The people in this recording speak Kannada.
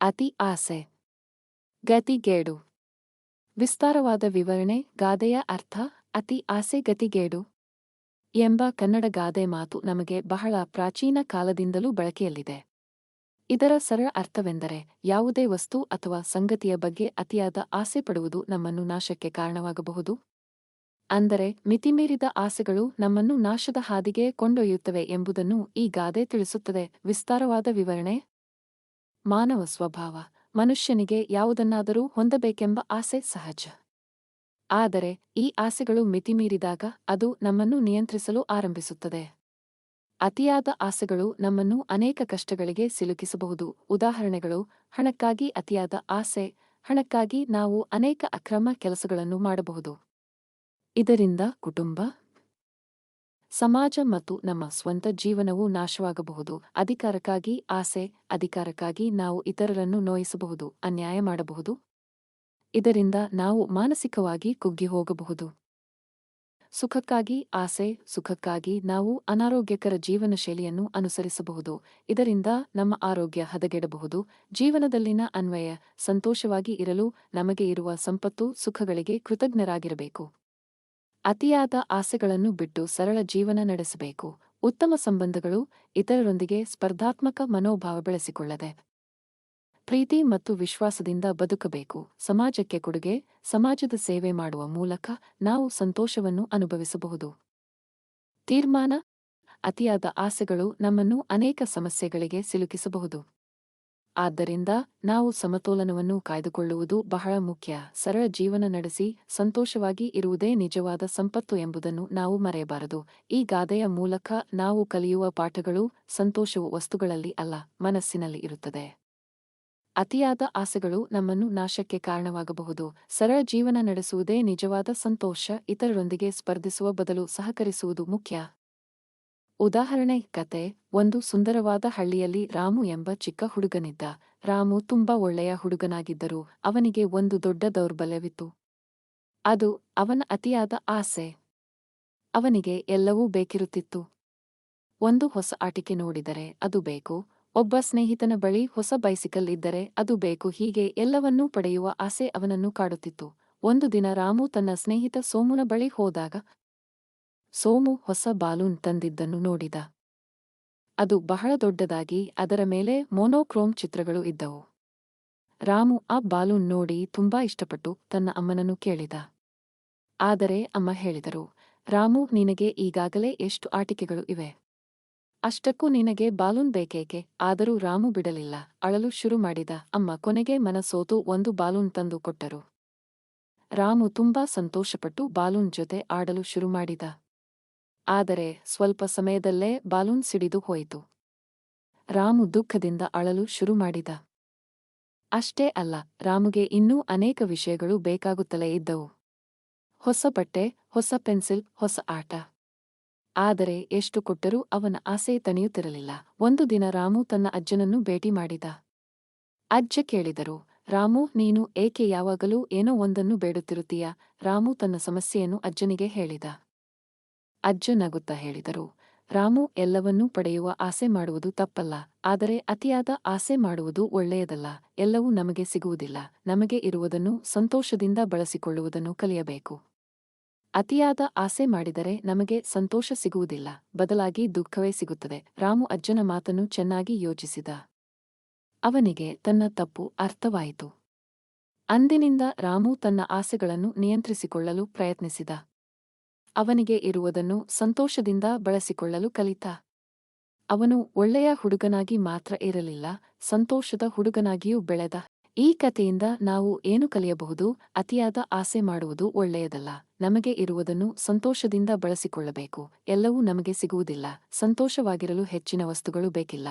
ಅತಿ ಆಸೆ. ಗತಿಗೇಡು. ವಿಸ್ತಾರವಾದ ವಿವರಣೆ. ಗಾದೆಯ ಅರ್ಥ: ಅತಿ ಆಸೆ ಗತಿಗೇಡು ಎಂಬ ಕನ್ನಡ ಗಾದೆ ಮಾತು ನಮಗೆ ಬಹಳ ಪ್ರಾಚೀನ ಕಾಲದಿಂದಲೂ ಬಳಕೆಯಲ್ಲಿದೆ. ಇದರ ಸರಳ ಅರ್ಥವೆಂದರೆ, ಯಾವುದೇ ವಸ್ತು ಅಥವಾ ಸಂಗತಿಯ ಬಗ್ಗೆ ಅತಿಯಾದ ಆಸೆ ಪಡುವುದು ನಮ್ಮನ್ನು ನಾಶಕ್ಕೆ ಕಾರಣವಾಗಬಹುದು. ಅಂದರೆ, ಮಿತಿಮೀರಿದ ಆಸೆಗಳು ನಮ್ಮನ್ನು ನಾಶದ ಹಾದಿಗೆ ಕೊಂಡೊಯ್ಯುತ್ತವೆ ಎಂಬುದನ್ನು ಈ ಗಾದೆ ತಿಳಿಸುತ್ತದೆ. ವಿಸ್ತಾರವಾದ ವಿವರಣೆ. ಮಾನವ ಸ್ವಭಾವ. ಮನುಷ್ಯನಿಗೆ ಯಾವುದನ್ನಾದರೂ ಹೊಂದಬೇಕೆಂಬ ಆಸೆ ಸಹಜ. ಆದರೆ ಈ ಆಸೆಗಳು ಮಿತಿಮೀರಿದಾಗ ಅದು ನಮ್ಮನ್ನು ನಿಯಂತ್ರಿಸಲು ಆರಂಭಿಸುತ್ತದೆ. ಅತಿಯಾದ ಆಸೆಗಳು ನಮ್ಮನ್ನು ಅನೇಕ ಕಷ್ಟಗಳಿಗೆ ಸಿಲುಕಿಸಬಹುದು. ಉದಾಹರಣೆಗಳು: ಹಣಕ್ಕಾಗಿ ಅತಿಯಾದ ಆಸೆ. ಹಣಕ್ಕಾಗಿ ನಾವು ಅನೇಕ ಅಕ್ರಮ ಕೆಲಸಗಳನ್ನು ಮಾಡಬಹುದು. ಇದರಿಂದ ಕುಟುಂಬ, ಸಮಾಜ ಮತ್ತು ನಮ್ಮ ಸ್ವಂತ ಜೀವನವೂ ನಾಶವಾಗಬಹುದು. ಅಧಿಕಾರಕ್ಕಾಗಿ ಆಸೆ. ಅಧಿಕಾರಕ್ಕಾಗಿ ನಾವು ಇತರರನ್ನು ನೋಯಿಸಬಹುದು, ಅನ್ಯಾಯ ಮಾಡಬಹುದು. ಇದರಿಂದ ನಾವು ಮಾನಸಿಕವಾಗಿ ಕುಗ್ಗಿ ಹೋಗಬಹುದು. ಸುಖಕ್ಕಾಗಿ ಆಸೆ. ಸುಖಕ್ಕಾಗಿ ನಾವು ಅನಾರೋಗ್ಯಕರ ಜೀವನ ಶೈಲಿಯನ್ನು ಅನುಸರಿಸಬಹುದು. ಇದರಿಂದ ನಮ್ಮ ಆರೋಗ್ಯ ಹದಗೆಡಬಹುದು. ಜೀವನದಲ್ಲಿನ ಅನ್ವಯ. ಸಂತೋಷವಾಗಿ ಇರಲು ನಮಗೆ ಇರುವ ಸಂಪತ್ತು, ಸುಖಗಳಿಗೆ ಕೃತಜ್ಞರಾಗಿರಬೇಕು. ಅತಿಯಾದ ಆಸೆಗಳನ್ನು ಬಿಟ್ಟು ಸರಳ ಜೀವನ ನಡೆಸಬೇಕು. ಉತ್ತಮ ಸಂಬಂಧಗಳು. ಇತರರೊಂದಿಗೆ ಸ್ಪರ್ಧಾತ್ಮಕ ಮನೋಭಾವ ಬೆಳೆಸಿಕೊಳ್ಳದೆ ಪ್ರೀತಿ ಮತ್ತು ವಿಶ್ವಾಸದಿಂದ ಬದುಕಬೇಕು. ಸಮಾಜಕ್ಕೆ ಕೊಡುಗೆ. ಸಮಾಜದ ಸೇವೆ ಮಾಡುವ ಮೂಲಕ ನಾವು ಸಂತೋಷವನ್ನು ಅನುಭವಿಸಬಹುದು. ತೀರ್ಮಾನ. ಅತಿಯಾದ ಆಸೆಗಳು ನಮ್ಮನ್ನು ಅನೇಕ ಸಮಸ್ಯೆಗಳಿಗೆ ಸಿಲುಕಿಸಬಹುದು. ಆದ್ದರಿಂದ ನಾವು ಸಮತೋಲನವನ್ನು ಕಾಯ್ದುಕೊಳ್ಳುವುದು ಬಹಳ ಮುಖ್ಯ. ಸರಳ ಜೀವನ ನಡೆಸಿ ಸಂತೋಷವಾಗಿ ಇರುವುದೇ ನಿಜವಾದ ಸಂಪತ್ತು ಎಂಬುದನ್ನು ನಾವು ಮರೆಯಬಾರದು. ಈ ಗಾದೆಯ ಮೂಲಕ ನಾವು ಕಲಿಯುವ ಪಾಠಗಳು: ಸಂತೋಷವು ವಸ್ತುಗಳಲ್ಲಿ ಅಲ್ಲ, ಮನಸ್ಸಿನಲ್ಲಿ ಇರುತ್ತದೆ. ಅತಿಯಾದ ಆಸೆಗಳು ನಮ್ಮನ್ನು ನಾಶಕ್ಕೆ ಕಾರಣವಾಗಬಹುದು. ಸರಳ ಜೀವನ ನಡೆಸುವುದೇ ನಿಜವಾದ ಸಂತೋಷ. ಇತರರೊಂದಿಗೆ ಸ್ಪರ್ಧಿಸುವ ಬದಲು ಸಹಕರಿಸುವುದು ಮುಖ್ಯ. ಉದಾಹರಣೆ. ಕತೆ. ಒಂದು ಸುಂದರವಾದ ಹಳ್ಳಿಯಲ್ಲಿ ರಾಮು ಎಂಬ ಚಿಕ್ಕ ಹುಡುಗನಿದ್ದ. ರಾಮು ತುಂಬಾ ಒಳ್ಳೆಯ ಹುಡುಗನಾಗಿದ್ದರೂ ಅವನಿಗೆ ಒಂದು ದೊಡ್ಡ ದೌರ್ಬಲ್ಯವಿತ್ತು. ಅದು ಅವನ ಅತಿಯಾದ ಆಸೆ. ಅವನಿಗೆ ಎಲ್ಲವೂ ಬೇಕಿರುತ್ತಿತ್ತು. ಒಂದು ಹೊಸ ಆಟಿಕೆ ನೋಡಿದರೆ ಅದು ಬೇಕು. ಒಬ್ಬ ಸ್ನೇಹಿತನ ಬಳಿ ಹೊಸ ಬೈಸಿಕಲ್ ಇದ್ದರೆ ಅದು ಬೇಕು. ಹೀಗೆ ಎಲ್ಲವನ್ನೂ ಪಡೆಯುವ ಆಸೆ ಅವನನ್ನು ಕಾಡುತ್ತಿತ್ತು. ಒಂದು ದಿನ ರಾಮು ತನ್ನ ಸ್ನೇಹಿತ ಸೋಮುನ ಬಳಿ ಹೋದಾಗ ಸೋಮು ಹೊಸ ಬಾಲೂನ್ ತಂದಿದ್ದನ್ನು ನೋಡಿದ. ಅದು ಬಹಳ ದೊಡ್ಡದಾಗಿ ಅದರ ಮೇಲೆ ಮೋನೋಕ್ರೋಮ್ ಚಿತ್ರಗಳು ಇದ್ದವು. ರಾಮು ಆ ಬಾಲೂನ್ ನೋಡಿ ತುಂಬಾ ಇಷ್ಟಪಟ್ಟು ತನ್ನ ಅಮ್ಮನನ್ನು ಕೇಳಿದ. ಆದರೆ ಅಮ್ಮ ಹೇಳಿದರು, ರಾಮು, ನಿನಗೆ ಈಗಾಗಲೇ ಎಷ್ಟು ಆಟಿಕೆಗಳು ಇವೆ. ಅಷ್ಟಕ್ಕೂ ನಿನಗೆ ಬಾಲೂನ್ ಬೇಕೇಕೆ? ಆದರೂ ರಾಮು ಬಿಡಲಿಲ್ಲ. ಅಳಲು ಶುರು ಮಾಡಿದ. ಅಮ್ಮ ಕೊನೆಗೆ ಮನಸೋತು ಒಂದು ಬಾಲೂನ್ ತಂದು ಕೊಟ್ಟರು. ರಾಮು ತುಂಬಾ ಸಂತೋಷಪಟ್ಟು ಬಾಲೂನ್ ಜೊತೆ ಆಡಲು ಶುರು ಮಾಡಿದ. ಆದರೆ ಸ್ವಲ್ಪ ಸಮಯದಲ್ಲೇ ಬಾಲೂನ್ ಸಿಡಿದು ಹೋಯಿತು. ರಾಮು ದುಃಖದಿಂದ ಅಳಲು ಶುರು ಮಾಡಿದ. ಅಷ್ಟೇ ಅಲ್ಲ, ರಾಮುಗೆ ಇನ್ನೂ ಅನೇಕ ವಿಷಯಗಳು ಬೇಕಾಗುತ್ತಲೇ ಇದ್ದವು. ಹೊಸ ಬಟ್ಟೆ, ಹೊಸ ಪೆನ್ಸಿಲ್, ಹೊಸ ಆಟ. ಆದರೆ ಎಷ್ಟು ಕೊಟ್ಟರೂ ಅವನ ಆಸೆ ತಣಿಯುತ್ತಿರಲಿಲ್ಲ. ಒಂದು ದಿನ ರಾಮು ತನ್ನ ಅಜ್ಜನನ್ನು ಭೇಟಿ ಮಾಡಿದ. ಅಜ್ಜ ಕೇಳಿದರು, ರಾಮು, ನೀನು ಏಕೆ ಯಾವಾಗಲೂ ಏನೋ ಒಂದನ್ನು ಬೇಡುತ್ತಿರುತ್ತೀಯಾ? ರಾಮು ತನ್ನ ಸಮಸ್ಯೆಯನ್ನು ಅಜ್ಜನಿಗೆ ಹೇಳಿದ. ಅಜ್ಜ ನಗುತ್ತಾ ಹೇಳಿದರು, ರಾಮು, ಎಲ್ಲವನ್ನೂ ಪಡೆಯುವ ಆಸೆ ಮಾಡುವುದು ತಪ್ಪಲ್ಲ. ಆದರೆ ಅತಿಯಾದ ಆಸೆ ಮಾಡುವುದು ಒಳ್ಳೆಯದಲ್ಲ. ಎಲ್ಲವೂ ನಮಗೆ ಸಿಗುವುದಿಲ್ಲ. ನಮಗೆ ಇರುವುದನ್ನು ಸಂತೋಷದಿಂದ ಬಳಸಿಕೊಳ್ಳುವುದನ್ನು ಕಲಿಯಬೇಕು. ಅತಿಯಾದ ಆಸೆ ಮಾಡಿದರೆ ನಮಗೆ ಸಂತೋಷ ಸಿಗುವುದಿಲ್ಲ, ಬದಲಾಗಿ ದುಃಖವೇ ಸಿಗುತ್ತದೆ. ರಾಮು ಅಜ್ಜನ ಮಾತನ್ನು ಚೆನ್ನಾಗಿ ಯೋಚಿಸಿದ. ಅವನಿಗೆ ತನ್ನ ತಪ್ಪು ಅರ್ಥವಾಯಿತು. ಅಂದಿನಿಂದ ರಾಮು ತನ್ನ ಆಸೆಗಳನ್ನು ನಿಯಂತ್ರಿಸಿಕೊಳ್ಳಲು ಪ್ರಯತ್ನಿಸಿದ. ಅವನಿಗೆ ಇರುವುದನ್ನು ಸಂತೋಷದಿಂದ ಬಳಸಿಕೊಳ್ಳಲು ಕಲಿತ. ಅವನು ಒಳ್ಳೆಯ ಹುಡುಗನಾಗಿ ಮಾತ್ರ ಇರಲಿಲ್ಲ, ಸಂತೋಷದ ಹುಡುಗನಾಗಿಯೂ ಬೆಳೆದ. ಈ ಕಥೆಯಿಂದ ನಾವು ಏನು ಕಲಿಯಬಹುದು? ಅತಿಯಾದ ಆಸೆ ಮಾಡುವುದು ಒಳ್ಳೆಯದಲ್ಲ. ನಮಗೆ ಇರುವುದನ್ನು ಸಂತೋಷದಿಂದ ಬಳಸಿಕೊಳ್ಳಬೇಕು. ಎಲ್ಲವೂ ನಮಗೆ ಸಿಗುವುದಿಲ್ಲ. ಸಂತೋಷವಾಗಿರಲು ಹೆಚ್ಚಿನ ವಸ್ತುಗಳು ಬೇಕಿಲ್ಲ.